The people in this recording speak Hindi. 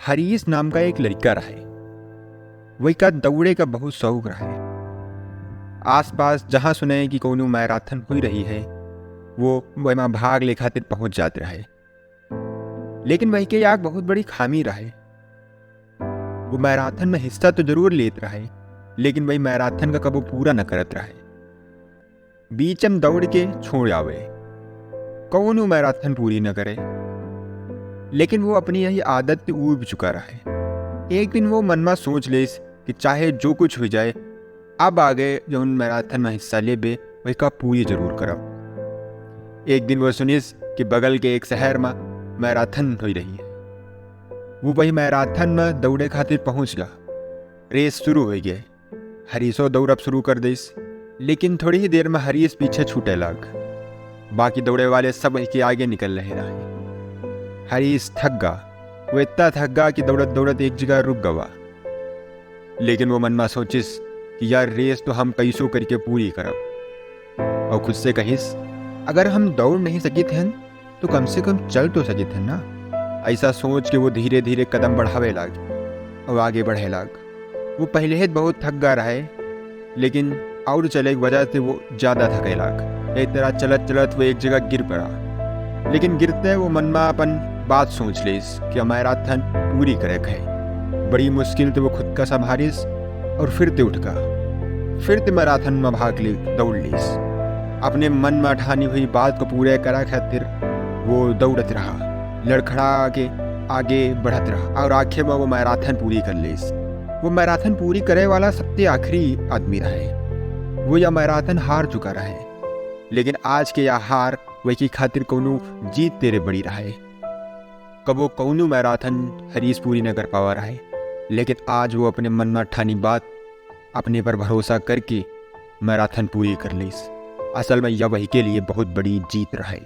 हरीश नाम का एक लड़का रहे। वही का दौड़े का बहुत शौक रहे। आसपास जहाँ सुने कि कोनो मैराथन हो रही है वो वहाँ भाग ले खातिर पहुँच जाते रहे। लेकिन वही के एक बहुत बड़ी खामी रहे। वो मैराथन में हिस्सा तो जरूर लेते रहे, लेकिन वही मैराथन का कबो पूरा न करत रहे। बीच में दौड़ के छोड़ आवे, कौनो मैराथन पूरी न करे। लेकिन वो अपनी यही आदत से ऊब चुका रहे। एक दिन वो मन में सोच ले कि चाहे जो कुछ हो जाए, अब आगे जो उन मैराथन में हिस्सा लेबे वही का पूरी जरूर करब। एक दिन वो सुनिस कि बगल के एक शहर में मैराथन हो रही है। वो वही मैराथन में दौड़े खातिर पहुंच गया। रेस शुरू हो गई। हरीशो दौड़ब शुरू कर दिस, लेकिन थोड़ी ही देर में हरीश पीछे छूटे लग। बाकी दौड़े वाले सब वही के आगे निकल रहे। हरीश थक गया। वो इतना थक गया कि दौड़त दौड़त एक जगह रुक गया। लेकिन वो मन में सोचिस कि यार रेस तो हम कैसो करके पूरी करब। और खुद से कहिस, अगर हम दौड़ नहीं सकी थे तो कम से कम चल तो सके थे ना। ऐसा सोच के वो धीरे धीरे कदम बढ़ावे लग और आगे बढ़े लग। वो पहले ही बहुत थक गया रहे, लेकिन और चले की वजह से वो ज़्यादा थके लग। एक तरह चलत चलत वो एक जगह गिर पड़ा। लेकिन गिरते वो मन में अपन बात सोच लिस कि मैराथन पूरी करे है। बड़ी मुश्किल से वो खुद का संभालिस और फिर ते उठ गया। फिर ते मैराथन में भाग ली, दौड़ लीस। अपने मन में ठानी हुई बात को पूरे करा खातिर वो दौड़त रहा, लड़खड़ा के आगे बढ़त रहा और आखिर में वो मैराथन पूरी कर लीस। वो मैराथन पूरी करे वाला सबसे आखिरी आदमी रहे। वो यह मैराथन हार चुका रहे, लेकिन आज के यह हार वही की खातिर कोनो जीत तेरे बड़ी रहे। कबो कौनो मैराथन हरीश पूरी न कर पावा रहे, लेकिन आज वो अपने मन में ठानी बात अपने पर भरोसा करके मैराथन पूरी कर लीस। असल में यह वही के लिए बहुत बड़ी जीत रहे।